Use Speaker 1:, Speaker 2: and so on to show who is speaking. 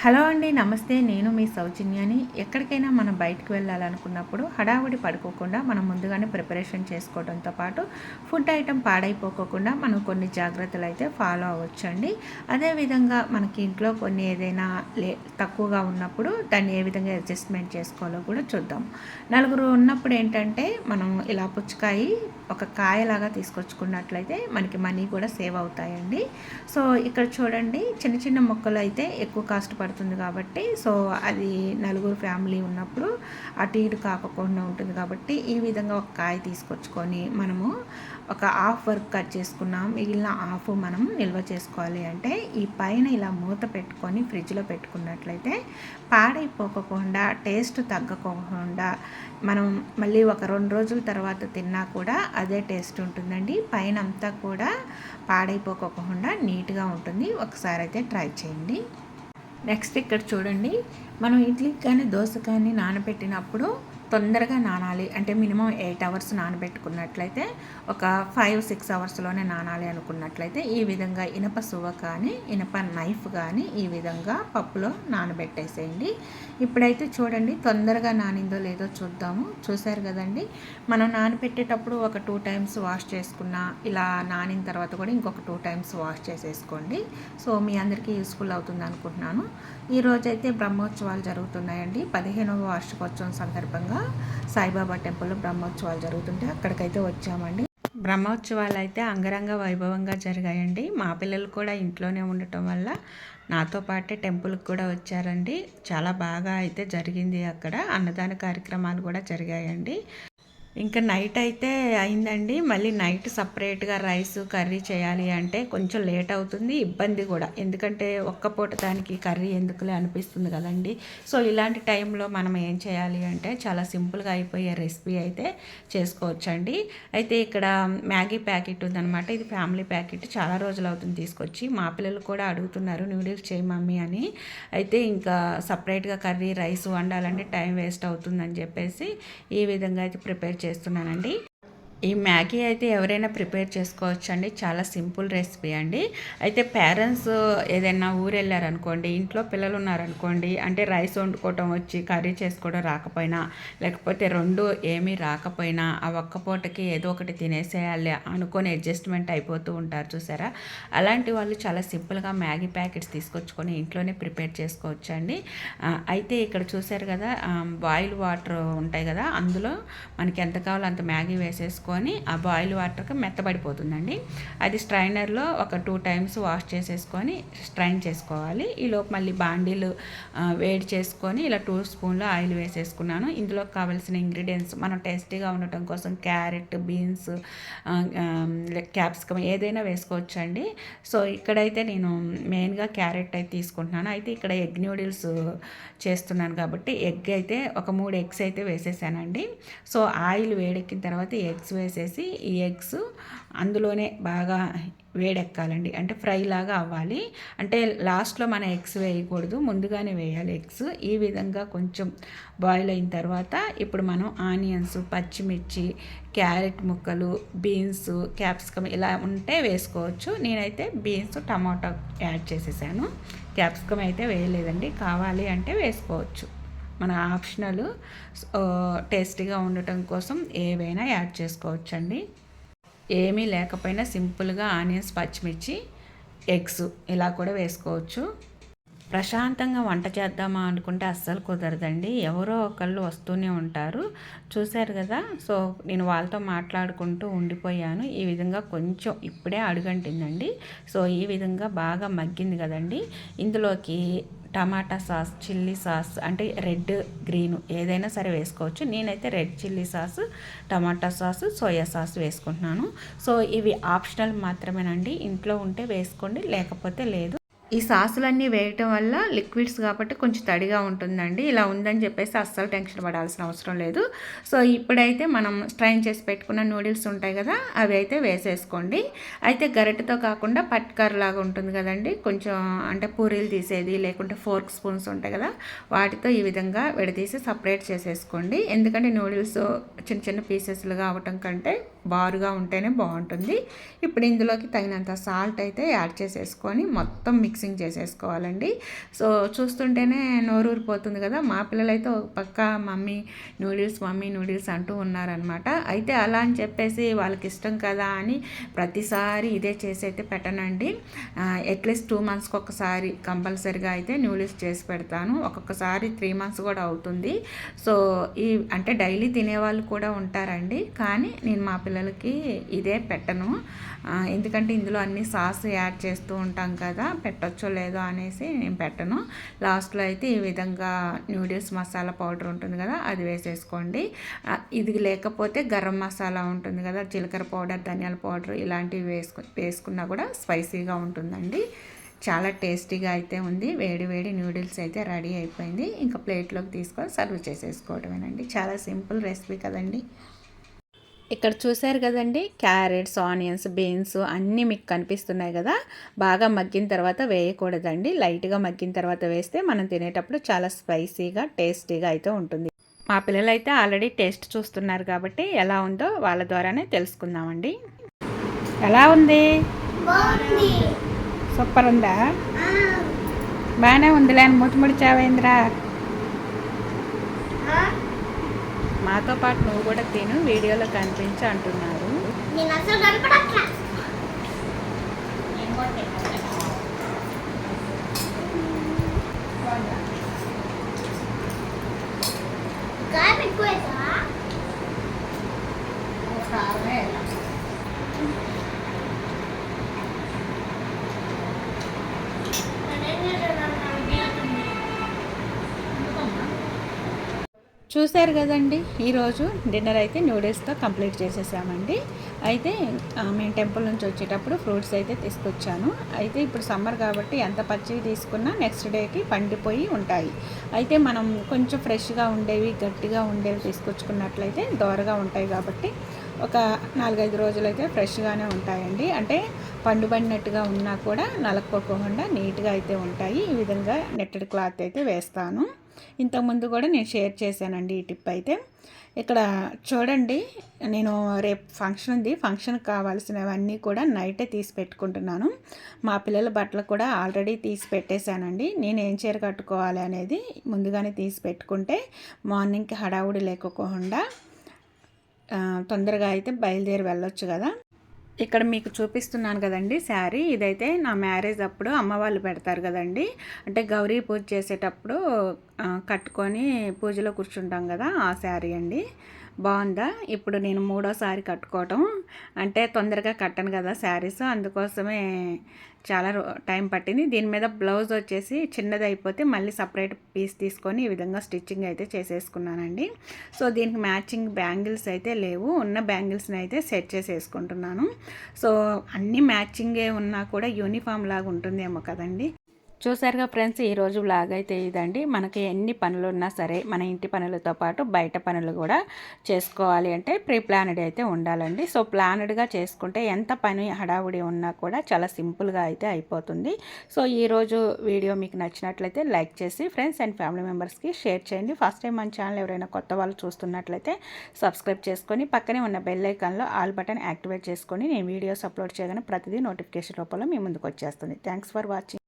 Speaker 1: Hello అండి, నమస్తే. నేను మీ సౌజన్యాని. ఎక్కడికైనా మనం బయటకు వెళ్ళాలనుకున్నప్పుడు హడావుడి పడుకోకుండా మనం ముందుగానే ప్రిపరేషన్ చేసుకోవడంతో పాటు ఫుడ్ ఐటెం పాడైపోకుండా మనం కొన్ని జాగ్రత్తలు అయితే ఫాలో అవ్వచ్చండి. అదేవిధంగా మనకి ఇంట్లో కొన్ని ఏదైనా తక్కువగా ఉన్నప్పుడు దాన్ని ఏ విధంగా అడ్జస్ట్మెంట్ చేసుకోవాలో కూడా చూద్దాం. నలుగురు ఉన్నప్పుడు ఏంటంటే మనం ఇలా పుచ్చకాయ ఒక కాయలాగా తీసుకొచ్చుకున్నట్లయితే మనకి మనీ కూడా సేవ్ అవుతాయండి. సో ఇక్కడ చూడండి, చిన్న చిన్న మొక్కలు అయితే ఎక్కువ కాస్ట్ పడుతుంది కాబట్టి, సో అది నలుగురు ఫ్యామిలీ ఉన్నప్పుడు అటు ఇటు కాకుండా ఉంటుంది కాబట్టి ఈ విధంగా ఒక కాయ తీసుకొచ్చుకొని మనము ఒక హాఫ్ వర్క్ కట్ చేసుకున్నాం, మిగిలిన హాఫ్ మనం నిల్వ చేసుకోవాలి. అంటే ఈ పైన ఇలా మూత పెట్టుకొని ఫ్రిడ్జ్లో పెట్టుకున్నట్లయితే పాడైపోకుండా, టేస్ట్ తగ్గకుండా మనం మళ్ళీ ఒక 2 రోజుల తర్వాత తిన్నా కూడా అదే టేస్ట్ ఉంటుందండి. పైన అంతా కూడా పాడైపోకుండా నీట్గా ఉంటుంది. ఒకసారి అయితే ట్రై చేయండి. నెక్స్ట్ ఇక్కడ చూడండి, మనం ఇడ్లీకి కానీ దోశ కానీ నానబెట్టినప్పుడు తొందరగా నానాలి అంటే మినిమం 8 అవర్స్ నానబెట్టుకున్నట్లయితే ఒక 5-6 అవర్స్లోనే నానాలి అనుకున్నట్లయితే ఈ విధంగా ఇనప సువ్వ కానీ ఇనప నైఫ్ కానీ ఈ విధంగా పప్పులో నానబెట్టేసేయండి. ఇప్పుడైతే చూడండి తొందరగా నానిందో లేదో చూద్దాము. చూసారు కదండి, మనం నానబెట్టేటప్పుడు ఒక 2 టైమ్స్ వాష్ చేసుకున్న, ఇలా నానిన తర్వాత కూడా ఇంకొక 2 టైమ్స్ వాష్ చేసేసుకోండి. సో మీ అందరికీ యూస్ఫుల్ అవుతుంది అనుకుంటున్నాను. ఈరోజైతే బ్రహ్మోత్సవాలు జరుగుతున్నాయండి. 15వ వార్షికోత్సవం సందర్భంగా సాయిబాబా టెంపుల్లో బ్రహ్మోత్సవాలు జరుగుతుంటే అక్కడికైతే వచ్చామండి. బ్రహ్మోత్సవాలు అయితే అంగరంగ వైభవంగా జరిగాయండి. మా పిల్లలు కూడా ఇంట్లోనే ఉండటం వల్ల నాతో పాటే టెంపుల్కి కూడా వచ్చారండి. చాలా బాగా అయితే జరిగింది. అక్కడ అన్నదాన కార్యక్రమాలు కూడా జరిగాయండి. ఇంకా నైట్ అయితే అయిందండి. మళ్ళీ నైట్ సపరేట్గా రైస్ కర్రీ చేయాలి అంటే కొంచెం లేట్ అవుతుంది, ఇబ్బంది కూడా. ఎందుకంటే ఒక్క పూట దానికి కర్రీ ఎందుకులే అనిపిస్తుంది కదండి. సో ఇలాంటి టైంలో మనం ఏం చేయాలి అంటే చాలా సింపుల్గా అయిపోయే రెసిపీ అయితే చేసుకోవచ్చండి. అయితే ఇక్కడ మ్యాగీ ప్యాకెట్ ఉందన్నమాట. ఇది ఫ్యామిలీ ప్యాకెట్, చాలా రోజులు అవుతుంది తీసుకొచ్చి. మా పిల్లలు కూడా అడుగుతున్నారు నూడిల్స్ చేయి మమ్మీ అని. అయితే ఇంకా సపరేట్గా కర్రీ రైస్ వండాలంటే టైం వేస్ట్ అవుతుందని చెప్పేసి ఈ విధంగా అయితే ప్రిపేర్ చేస్తున్నానండి. ఈ మ్యాగీ అయితే ఎవరైనా ప్రిపేర్ చేసుకోవచ్చు అండి. చాలా సింపుల్ రెసిపీ అండి. అయితే పేరెంట్స్ ఏదైనా ఊరు వెళ్ళారనుకోండి, ఇంట్లో పిల్లలు ఉన్నారనుకోండి, అంటే రైస్ వండుకోవటం వచ్చి కర్రీ చేసుకోవడం రాకపోయినా, లేకపోతే రెండు ఏమీ రాకపోయినా ఆ ఒక్క పూటకి ఏదో ఒకటి తినేసేయాలి అనుకొని అడ్జస్ట్మెంట్ అయిపోతూ ఉంటారు చూసారా. అలాంటి వాళ్ళు చాలా సింపుల్గా మ్యాగీ ప్యాకెట్స్ తీసుకొచ్చుకొని ఇంట్లోనే ప్రిపేర్ చేసుకోవచ్చు అండి. అయితే ఇక్కడ చూసారు కదా, బాయిల్ వాటర్ ఉంటాయి కదా, అందులో మనకి ఎంత కావాలో అంత మ్యాగీ వేసేసుకొని ఆ బాయిల్ వాటర్కి మెత్తబడిపోతుందండి. అది స్ట్రైనర్లో ఒక 2 టైమ్స్ వాష్ చేసేసుకొని స్ట్రైన్ చేసుకోవాలి. ఈలోపు మళ్ళీ బాండీలు వేడి చేసుకొని ఇలా 2 స్పూన్లు ఆయిల్ వేసేసుకున్నాను. ఇందులో కావాల్సిన ఇంగ్రీడియంట్స్ మనం టేస్టీగా ఉండటం కోసం క్యారెట్, బీన్స్, క్యాప్సికమ్ ఏదైనా వేసుకోవచ్చు అండి. సో ఇక్కడైతే నేను మెయిన్గా క్యారెట్ అయితే తీసుకుంటున్నాను. అయితే ఇక్కడ ఎగ్ న్యూడిల్స్ చేస్తున్నాను కాబట్టి ఎగ్ అయితే ఒక 3 ఎగ్స్ అయితే వేసేసానండి. సో ఆయిల్ వేడెక్కిన తర్వాత ఎగ్స్ వేసేసి ఈ ఎగ్స్ అందులోనే బాగా వేడెక్కాలండి. అంటే ఫ్రై లాగా అవ్వాలి. అంటే లాస్ట్లో మన ఎగ్స్ వేయకూడదు, ముందుగానే వేయాలి ఎగ్స్. ఈ విధంగా కొంచెం బాయిల్ అయిన తర్వాత ఇప్పుడు మనం ఆనియన్స్, పచ్చిమిర్చి, క్యారెట్ ముక్కలు, బీన్స్, క్యాప్సికమ్ ఇలా ఉంటే వేసుకోవచ్చు. నేనైతే బీన్స్, టమాటా యాడ్ చేసేసాను. క్యాప్సికమ్ అయితే వేయలేదండి, కావాలి అంటే వేసుకోవచ్చు, మన ఆప్షనల్. టేస్టీగా ఉండటం కోసం ఏవైనా యాడ్ చేసుకోవచ్చండి. ఏమీ లేకపోయినా సింపుల్గా ఆనియన్స్, పచ్చిమిర్చి, ఎగ్స్ ఇలా కూడా వేసుకోవచ్చు. ప్రశాంతంగా వంట చేద్దామా అనుకుంటే అస్సలు కుదరదండి. ఎవరో ఒకళ్ళు వస్తూనే ఉంటారు. చూశారు కదా, సో నేను వాళ్ళతో మాట్లాడుకుంటూ ఉండిపోయాను. ఈ విధంగా కొంచెం ఇప్పుడే అడుగంటిందండి. సో ఈ విధంగా బాగా మగ్గింది కదండి. ఇందులోకి టమాటా సాస్, చిల్లీ సాస్, అంటే రెడ్, గ్రీన్ ఏదైనా సరే వేసుకోవచ్చు. నేనైతే రెడ్ చిల్లీ సాస్, టమాటా సాస్, సోయా సాస్ వేసుకుంటున్నాను. సో ఇవి ఆప్షనల్ మాత్రమేనండి. ఇంట్లో ఉంటే వేసుకోండి, లేకపోతే లేదు. ఈ సాసులన్నీ వేయటం వల్ల లిక్విడ్స్ కాబట్టి కొంచెం తడిగా ఉంటుందండి. ఇలా ఉందని చెప్పేసి అస్సలు టెన్షన్ పడాల్సిన అవసరం లేదు. సో ఇప్పుడైతే మనం స్ట్రైన్ చేసి పెట్టుకున్న నూడిల్స్ ఉంటాయి కదా, అవి అయితే వేసేసుకోండి. అయితే గరిటెతో కాకుండా పట్కర్ లాగా ఉంటుంది కదండి, కొంచెం అంటే పూరీలు తీసేది, లేకుంటే ఫోర్క్ స్పూన్స్ ఉంటాయి కదా, వాటితో ఈ విధంగా విడదీసి సపరేట్ చేసేసుకోండి. ఎందుకంటే నూడిల్స్ చిన్న చిన్న పీసెస్లుగా అవటం కంటే బారుగా ఉంటేనే బాగుంటుంది. ఇప్పుడు ఇందులోకి తగినంత సాల్ట్ అయితే యాడ్ చేసేసుకొని మొత్తం మిక్సింగ్ చేసేసుకోవాలండి. సో చూస్తుంటేనే నోరూరిపోతుంది కదా. మా పిల్లలైతే ఒక పక్క మమ్మీ నూడిల్స్ అంటూ ఉన్నారనమాట. అయితే అలా అని చెప్పేసి వాళ్ళకి ఇష్టం కదా అని ప్రతిసారి ఇదే చేసి అయితే పెట్టనండి. అట్లీస్ట్ 2 మంత్స్కి ఒకసారి కంపల్సరిగా అయితే నూడిల్స్ చేసి పెడతాను. ఒక్కొక్కసారి 3 మంత్స్ కూడా అవుతుంది. సో అంటే డైలీ తినేవాళ్ళు కూడా ఉంటారండి. కానీ నేను మా పిల్లలకి ఇదే పెట్టను. ఎందుకంటే ఇందులో అన్ని సాస్ యాడ్ చేస్తూ ఉంటాం కదా, పెట్టచ్చో లేదో అనేసి నేను పెట్టను. లాస్ట్లో అయితే ఈ విధంగా నూడిల్స్ మసాలా పౌడర్ ఉంటుంది కదా, అది వేసేసుకోండి. ఇది లేకపోతే గరం మసాలా ఉంటుంది కదా, జీలకర్ర పౌడర్, ధనియాల పౌడర్ ఇలాంటివి వేసుకున్నా కూడా స్పైసీగా ఉంటుందండి. చాలా టేస్టీగా అయితే ఉంది. వేడి వేడి నూడిల్స్ అయితే రెడీ అయిపోయింది. ఇంకా ప్లేట్లోకి తీసుకొని సర్వ్ చేసేసుకోవడమేనండి. చాలా సింపుల్ రెసిపీ కదండి. ఇక్కడ చూశారు కదండి, క్యారెట్స్, ఆనియన్స్, బీన్స్ అన్నీ మీకు కనిపిస్తున్నాయి కదా. బాగా మగ్గిన తర్వాత వేయకూడదండి. లైట్గా మగ్గిన తర్వాత వేస్తే మనం తినేటప్పుడు చాలా స్పైసీగా టేస్టీగా అయితే ఉంటుంది. మా పిల్లలు అయితే ఆల్రెడీ టేస్ట్ చూస్తున్నారు కాబట్టి ఎలా ఉందో వాళ్ళ ద్వారానే తెలుసుకుందామండి. ఎలా ఉంది? సూపర్ ఉందా? బాగానే ఉందిలే అని ముట్టుముడి చావేంద్రా. మాతో పాటు నువ్వు కూడా తిను, వీడియోలో కనిపించి అంటున్నారు. చూశారు కదండి, ఈరోజు డిన్నర్ అయితే నూడిల్స్తో కంప్లీట్ చేసేసామండి. అయితే మేము టెంపుల్ నుంచి వచ్చేటప్పుడు ఫ్రూట్స్ అయితే తీసుకొచ్చాను. అయితే ఇప్పుడు సమ్మర్ కాబట్టి ఎంత పచ్చివి తీసుకున్నా నెక్స్ట్ డేకి పండిపోయి ఉంటాయి. అయితే మనం కొంచెం ఫ్రెష్గా ఉండేవి, గట్టిగా ఉండేవి తీసుకొచ్చుకున్నట్లయితే దోరగా ఉంటాయి కాబట్టి ఒక 4-5 రోజులైతే ఫ్రెష్గానే ఉంటాయండి. అంటే పండుబడినట్టుగా ఉన్నా కూడా నలక్కోకుండా నీట్గా అయితే ఉంటాయి. ఈ విధంగా నెట్టెడ్ క్లాత్ అయితే వేస్తాను. ఇంతకుముందు కూడా నేను షేర్ చేశానండి ఈ టిప్ అయితే. ఇక్కడ చూడండి, నేను రేపు ఫంక్షన్ ఉంది. ఫంక్షన్కి కావాల్సినవన్నీ కూడా నైటే తీసి పెట్టుకుంటున్నాను. మా పిల్లల బట్టలు కూడా ఆల్రెడీ తీసి పెట్టేశానండి. నేను ఏం చీర కట్టుకోవాలి అనేది ముందుగానే తీసి పెట్టుకుంటే మార్నింగ్కి హడావుడి లేకోకుండా తొందరగా అయితే బయలుదేరి వెళ్ళొచ్చు కదా. ఇక్కడ మీకు చూపిస్తున్నాను కదండి శారీ. ఇదైతే నా మ్యారేజ్ అప్పుడు అమ్మ వాళ్ళు పెడతారు కదండి, అంటే గౌరీ పూజ చేసేటప్పుడు కట్టుకొని పూజలో కూర్చుంటాం కదా, ఆ శారీ అండి. బాగుందా? ఇప్పుడు నేను 3వసారి కట్టుకోవటం. అంటే తొందరగా కట్టను కదా శారీస్, అందుకోసమే చాలా టైం పట్టింది. దీని మీద బ్లౌజ్ వచ్చేసి చిన్నది అయిపోతే మళ్ళీ సపరేట్ పీస్ తీసుకొని ఈ విధంగా స్టిచ్చింగ్ అయితే చేసేసుకున్నానండి. సో దీనికి మ్యాచింగ్ బ్యాంగిల్స్ అయితే లేవు. ఉన్న బ్యాంగిల్స్ని అయితే సెట్ చేసేసుకుంటున్నాను. సో అన్నీ మ్యాచింగే ఉన్నా కూడా యూనిఫామ్ లాగా ఉంటుందేమో కదండి. చూసారుగా ఫ్రెండ్స్, ఈరోజు వ్లాగ్ అయితే ఇదండి. మనకి ఎన్ని పనులు ఉన్నా సరే మన ఇంటి పనులతో పాటు బయట పనులు కూడా చేసుకోవాలి అంటే ప్రీ ప్లానెడ్ అయితే ఉండాలండి. సో ప్లానెడ్గా చేసుకుంటే ఎంత పని హడావుడి ఉన్నా కూడా చాలా సింపుల్గా అయితే అయిపోతుంది. సో ఈరోజు వీడియో మీకు నచ్చినట్లయితే లైక్ చేసి ఫ్రెండ్స్ అండ్ ఫ్యామిలీ మెంబర్స్కి షేర్ చేయండి. ఫస్ట్ టైం మన ఛానల్ ఎవరైనా కొత్త వాళ్ళు చూస్తున్నట్లయితే సబ్స్క్రైబ్ చేసుకొని పక్కనే ఉన్న బెల్ ఐకాన్లో ఆల్ బటన్ యాక్టివేట్ చేసుకొని నేను వీడియోస్ అప్లోడ్ చేయగానే ప్రతిదీ నోటిఫికేషన్ రూపంలో మీ ముందుకు వచ్చేస్తుంది. Thanks for watching.